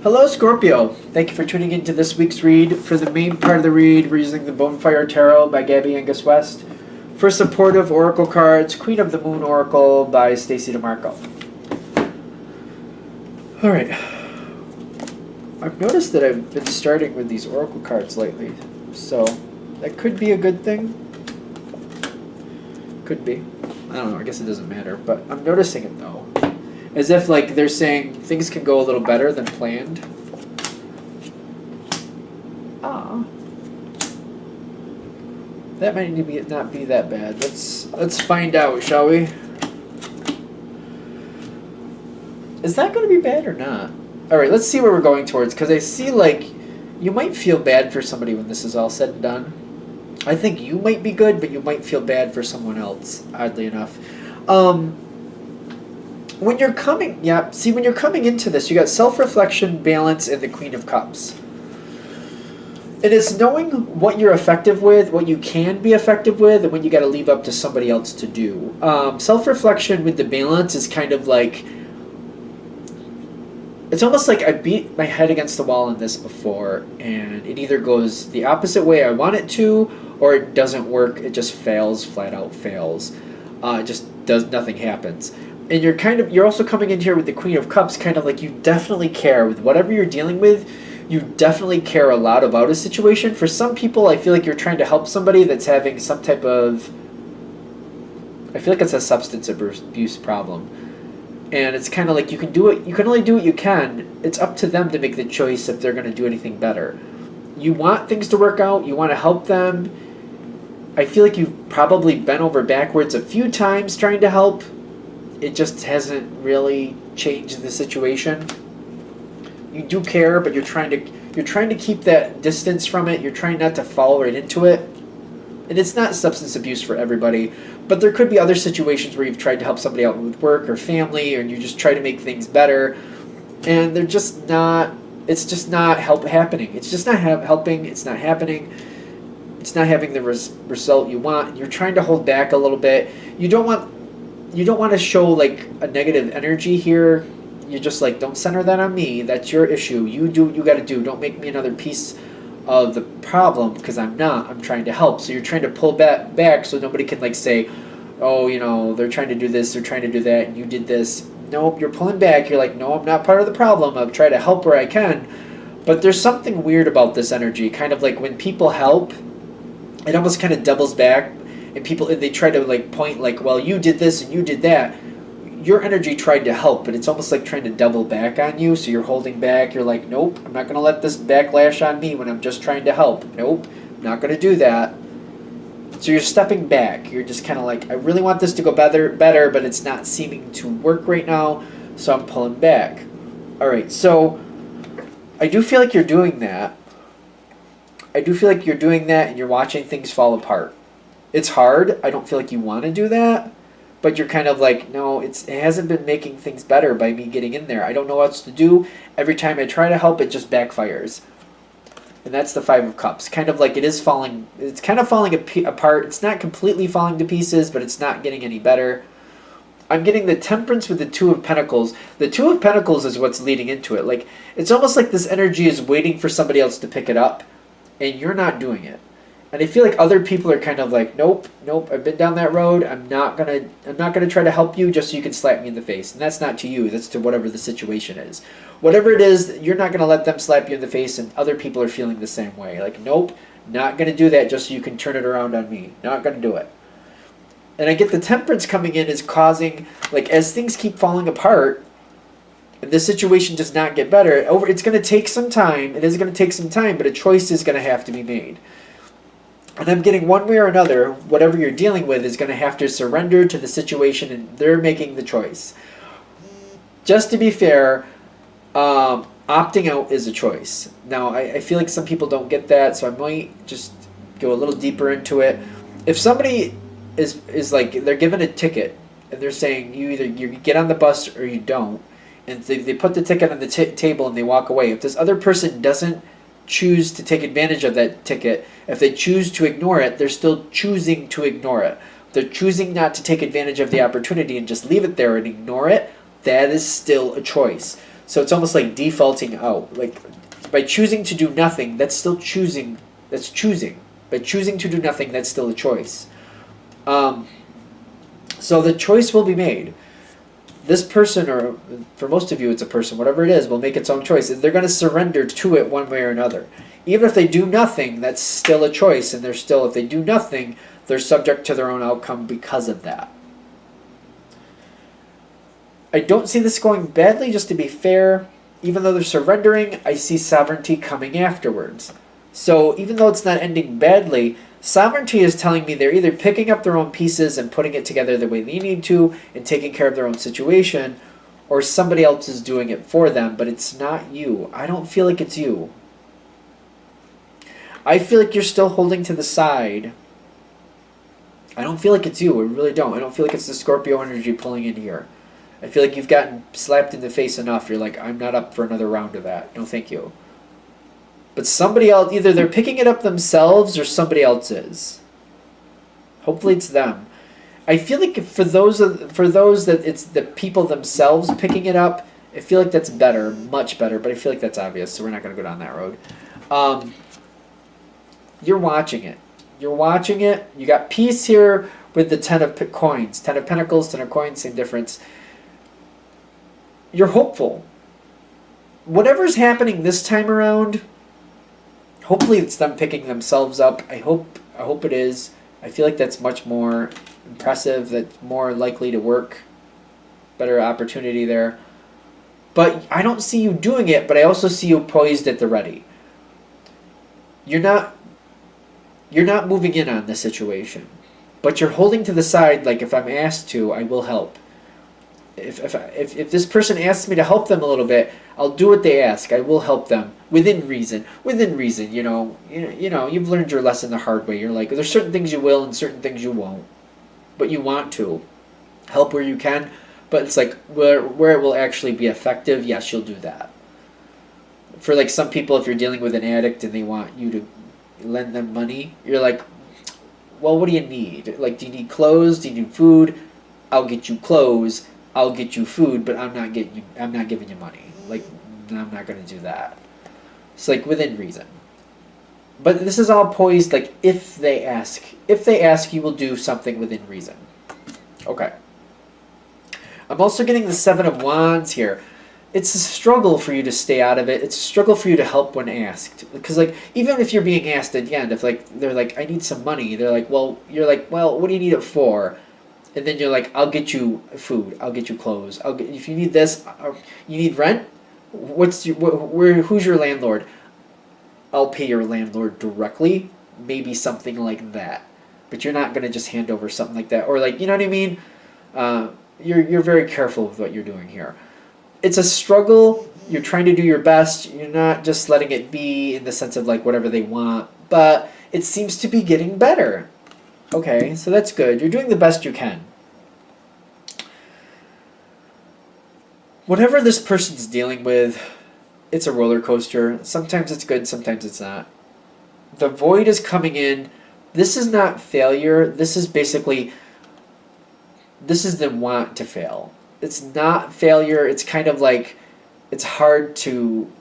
Hello, Scorpio. Thank you for tuning into this week's read. For the main part of the read, we're using the Bonefire Tarot by Gabby Angus West. For supportive oracle cards, Queen of the Moon Oracle by Stacey DeMarco. All right. I've noticed that I've been starting with these oracle cards lately, so that could be a good thing. Could be. I don't know. I guess it doesn't matter, but I'm noticing it though. As if like they're saying things can go a little better than planned. Ah. That might not be that bad. Let's find out, shall we? Is that going to be bad or not? Alright, let's see where we're going towards, because I see like you might feel bad for somebody when this is all said and done. I think you might be good, but you might feel bad for someone else, oddly enough. When you're coming into this, you got self-reflection, balance, and the Queen of Cups. It is knowing what you're effective with, what you can be effective with, and what you got to leave up to somebody else to do. Self-reflection with the balance is kind of like, it's almost like I beat my head against the wall in this before, and it either goes the opposite way I want it to, or it doesn't work. It just fails, flat out fails. It just does, nothing happens. And you're also coming in here with the Queen of Cups, kind of like you definitely care with whatever you're dealing with. You definitely care a lot about a situation. For some people, I feel like you're trying to help somebody that's having some type of, I feel like it's a substance abuse problem. And it's kind of like you can only do what you can. It's up to them to make the choice if they're going to do anything better. You want things to work out. You want to help them. I feel like you've probably bent over backwards a few times trying to help. It just hasn't really changed the situation. You do care, but you're trying to keep that distance from it. You're trying not to fall right into it. And it's not substance abuse for everybody, but there could be other situations where you've tried to help somebody out with work or family, or you just try to make things better, and they're just not. It's just not happening. It's just not helping. It's not happening. It's not having the result you want. You're trying to hold back a little bit. You don't want to show like a negative energy here. You're just like, don't center that on me. That's your issue. You do what you got to do. Don't make me another piece of the problem, because I'm not. I'm trying to help. So you're trying to pull back so nobody can like say, oh, they're trying to do this, they're trying to do that, and you did this. Nope, you're pulling back. You're like, no, I'm not part of the problem. I'll try to help where I can. But there's something weird about this energy. Kind of like when people help, it almost kind of doubles back. And they try to like point like, well, you did this and you did that. Your energy tried to help, but it's almost like trying to double back on you. So you're holding back. You're like, nope, I'm not going to let this backlash on me when I'm just trying to help. Nope, I'm not going to do that. So you're stepping back. You're just kind of like, I really want this to go better, but it's not seeming to work right now. So I'm pulling back. All right, so I do feel like you're doing that. And you're watching things fall apart. It's hard. I don't feel like you want to do that, but you're kind of like, no, it hasn't been making things better by me getting in there. I don't know what else to do. Every time I try to help, it just backfires. And that's the Five of Cups. Kind of like it's kind of falling apart. It's not completely falling to pieces, but it's not getting any better. I'm getting the Temperance with the Two of Pentacles. The Two of Pentacles is what's leading into it. Like, it's almost like this energy is waiting for somebody else to pick it up, and you're not doing it. And I feel like other people are kind of like, nope, I've been down that road. I'm not gonna try to help you just so you can slap me in the face. And that's not to you. That's to whatever the situation is. Whatever it is, you're not gonna let them slap you in the face, and other people are feeling the same way. Like, nope, not gonna do that just so you can turn it around on me. Not gonna do it. And I get the Temperance coming in is causing, like, as things keep falling apart, and this situation does not get better, it's gonna take some time. It is gonna take some time, but a choice is gonna have to be made. And I'm getting one way or another, whatever you're dealing with is going to have to surrender to the situation, and they're making the choice. Just to be fair, opting out is a choice. Now, I feel like some people don't get that, so I might just go a little deeper into it. If somebody is like, they're given a ticket, and they're saying you get on the bus or you don't, and they put the ticket on the table and they walk away. If this other person doesn't choose to take advantage of that ticket, if they choose to ignore it, they're still choosing to ignore it. They're choosing not to take advantage of the opportunity and just leave it there and ignore it. That is still a choice. So it's almost like defaulting out. Like by choosing to do nothing, that's still choosing. That's choosing. By choosing to do nothing, that's still a choice. So the choice will be made. This person, or for most of you it's a person, whatever it is, will make its own choice. They're going to surrender to it one way or another. Even if they do nothing, that's still a choice, and they're still, if they do nothing, they're subject to their own outcome because of that. I don't see this going badly, just to be fair. Even though they're surrendering, I see sovereignty coming afterwards. So even though it's not ending badly, sovereignty is telling me they're either picking up their own pieces and putting it together the way they need to and taking care of their own situation, or somebody else is doing it for them, but it's not you. I don't feel like it's you. I feel like you're still holding to the side. I don't feel like it's you. I really don't. I don't feel like it's the Scorpio energy pulling in here. I feel like you've gotten slapped in the face enough. You're like, I'm not up for another round of that. No, thank you. But somebody else, either they're picking it up themselves or somebody else is. Hopefully it's them. I feel like for those that it's the people themselves picking it up, I feel like that's better, much better, but I feel like that's obvious, so we're not going to go down that road. You're watching it. You're watching it. You got peace here with the 10 of coins. 10 of pentacles, 10 of coins, same difference. You're hopeful. Whatever's happening this time around, hopefully it's them picking themselves up. I hope it is. I feel like that's much more impressive. That's more likely to work. Better opportunity there. But I don't see you doing it, but I also see you poised at the ready. You're not moving in on the situation, but you're holding to the side. Like, if I'm asked to, I will help. If this person asks me to help them a little bit, I'll do what they ask. I will help them within reason. Within reason, you know, you've learned your lesson the hard way. You're like, there's certain things you will and certain things you won't, but you want to help where you can. But it's like where it will actually be effective. Yes, you'll do that. For like some people, if you're dealing with an addict and they want you to lend them money, you're like, well, what do you need? Like, do you need clothes? Do you need food? I'll get you clothes. I'll get you food, but I'm not giving you money. Like, I'm not going to do that. It's like within reason. But this is all poised, like, if they ask. If they ask, you will do something within reason. Okay. I'm also getting the 7 of Wands here. It's a struggle for you to stay out of it. It's a struggle for you to help when asked. Because, like, even if you're being asked at the end, if, like, they're like, I need some money. They're like, well, you're like, well, what do you need it for? And then you're like, I'll get you food. I'll get you clothes. If you need this, you need rent. Who's your landlord? I'll pay your landlord directly. Maybe something like that. But you're not gonna just hand over something like that, or like, you know what I mean? You're very careful with what you're doing here. It's a struggle. You're trying to do your best. You're not just letting it be in the sense of like whatever they want. But it seems to be getting better. Okay, so that's good. You're doing the best you can. Whatever this person's dealing with, it's a roller coaster. Sometimes it's good, sometimes it's not. The void is coming in. This is not failure. This is basically, this is the want to fail. It's not failure. It's kind of like, it's hard to,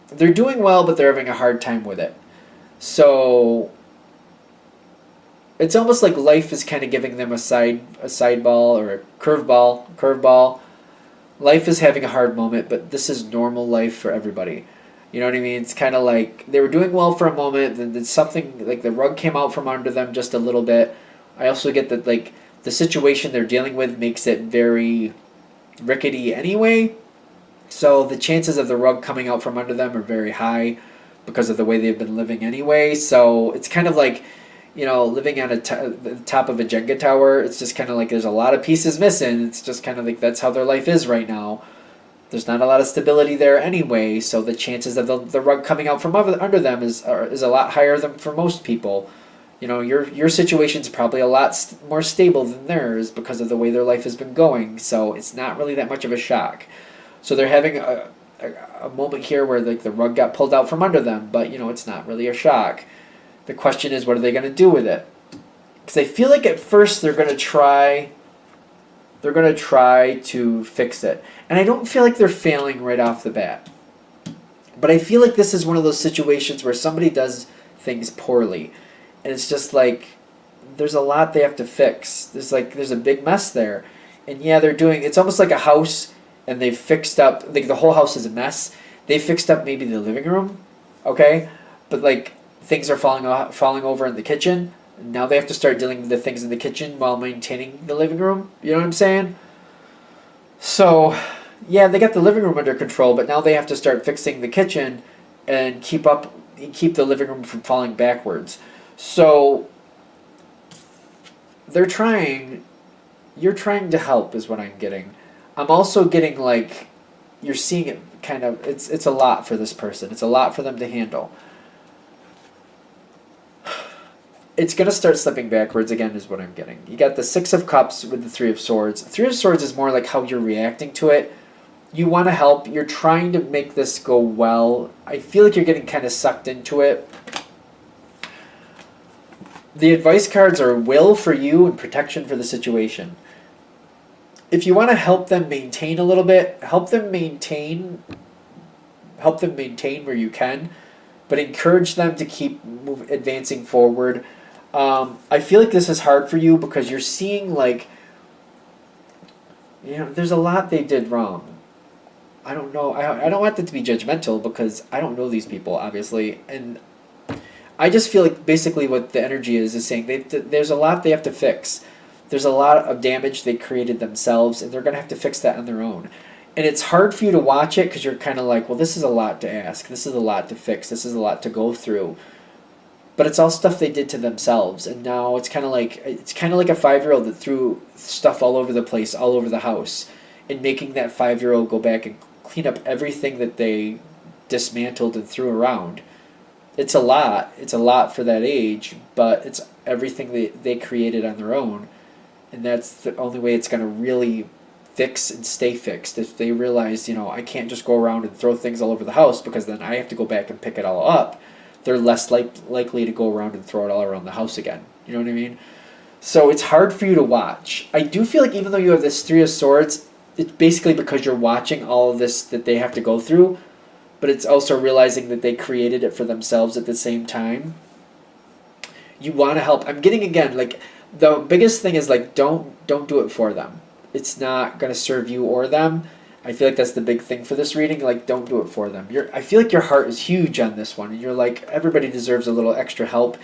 they're doing well, but they're having a hard time with it. So it's almost like life is kind of giving them a side ball or a curveball. Life is having a hard moment, but this is normal life for everybody. You know what I mean? It's kind of like they were doing well for a moment, then something like the rug came out from under them just a little bit. I also get that like the situation they're dealing with makes it very rickety anyway. So the chances of the rug coming out from under them are very high because of the way they've been living anyway. So it's kind of like, you know, living on the top of a Jenga tower. It's just kind of like there's a lot of pieces missing. It's just kind of like that's how their life is right now. There's not a lot of stability there anyway, so the chances of the rug coming out from under them is a lot higher than for most people. You know, your situation's probably a lot more stable than theirs because of the way their life has been going, so it's not really that much of a shock. So they're having a moment here where like the rug got pulled out from under them, but you know, it's not really a shock. The question is, what are they going to do with it? Because I feel like at first they're going to try They're going to try to fix it. And I don't feel like they're failing right off the bat. But I feel like this is one of those situations where somebody does things poorly. And it's just like, there's a lot they have to fix. There's a big mess there. And yeah, it's almost like a house, and they've fixed up, like the whole house is a mess. They fixed up maybe the living room, okay? But like things are falling over in the kitchen. Now they have to start dealing with the things in the kitchen while maintaining the living room. You know what I'm saying? So, yeah, they got the living room under control, but now they have to start fixing the kitchen and keep the living room from falling backwards. So you're trying to help is what I'm getting. I'm also getting like you're seeing it kind of it's a lot for this person. It's a lot for them to handle. It's going to start slipping backwards again is what I'm getting. You got the 6 of Cups with the 3 of Swords. 3 of Swords is more like how you're reacting to it. You want to help. You're trying to make this go well. I feel like you're getting kind of sucked into it. The advice cards are will for you and protection for the situation. If you want to help them maintain a little bit, help them maintain where you can, but encourage them to keep advancing forward. I feel like this is hard for you because you're seeing like, there's a lot they did wrong. I don't know. I don't want that to be judgmental because I don't know these people, obviously. And I just feel like basically what the energy is saying there's a lot they have to fix. There's a lot of damage they created themselves, and they're going to have to fix that on their own. And it's hard for you to watch it because you're kind of like, well, this is a lot to ask. This is a lot to fix. This is a lot to go through. But it's all stuff they did to themselves, and now it's kind of like a 5-year-old that threw stuff all over the place, all over the house, and making that 5-year-old go back and clean up everything that they dismantled and threw around. It's a lot. It's a lot for that age, but it's everything they created on their own, and that's the only way it's going to really fix and stay fixed. If they realize, I can't just go around and throw things all over the house because then I have to go back and pick it all up. They're less likely to go around and throw it all around the house again. You know what I mean? So it's hard for you to watch. I do feel like even though you have this 3 of Swords, it's basically because you're watching all of this that they have to go through, but it's also realizing that they created it for themselves at the same time. You want to help. I'm getting, again, like, the biggest thing is, like, don't do it for them. It's not going to serve you or them. I feel like that's the big thing for this reading. Like, don't do it for them. I feel like your heart is huge on this one, and you're like, everybody deserves a little extra help.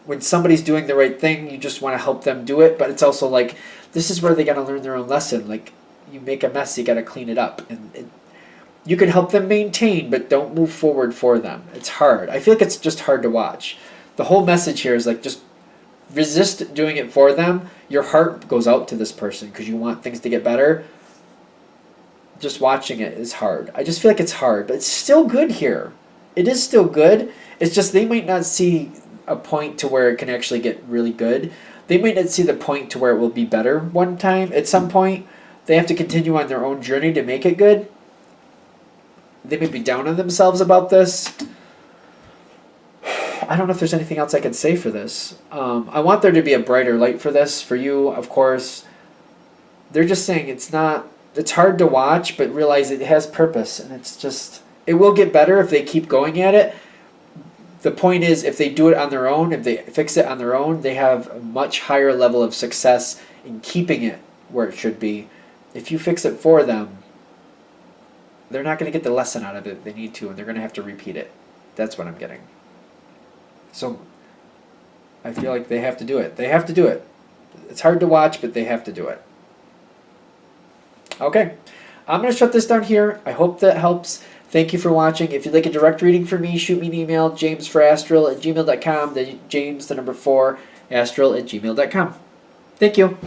When somebody's doing the right thing, you just want to help them do it, but it's also like, this is where they got to learn their own lesson. Like, you make a mess, you got to clean it up. And you can help them maintain, but don't move forward for them. It's hard. I feel like it's just hard to watch. The whole message here is like, just resist doing it for them. Your heart goes out to this person because you want things to get better. Just watching it is hard. I just feel like it's hard, but it's still good here. It is still good. It's just they might not see a point to where it can actually get really good. They might not see the point to where it will be better one time. At some point, they have to continue on their own journey to make it good. They may be down on themselves about this. I don't know if there's anything else I can say for this. I want there to be a brighter light for this. For you, of course. They're just saying it's hard to watch, but realize it has purpose. And it will get better if they keep going at it. The point is, if they do it on their own, if they fix it on their own, they have a much higher level of success in keeping it where it should be. If you fix it for them, they're not going to get the lesson out of it they need to, and they're going to have to repeat it. That's what I'm getting. So I feel like they have to do it. They have to do it. It's hard to watch, but they have to do it. Okay. I'm going to shut this down here. I hope that helps. Thank you for watching. If you'd like a direct reading from me, shoot me an email, jamesforastral@gmail.com. James, the number 4, astral@gmail.com. Thank you.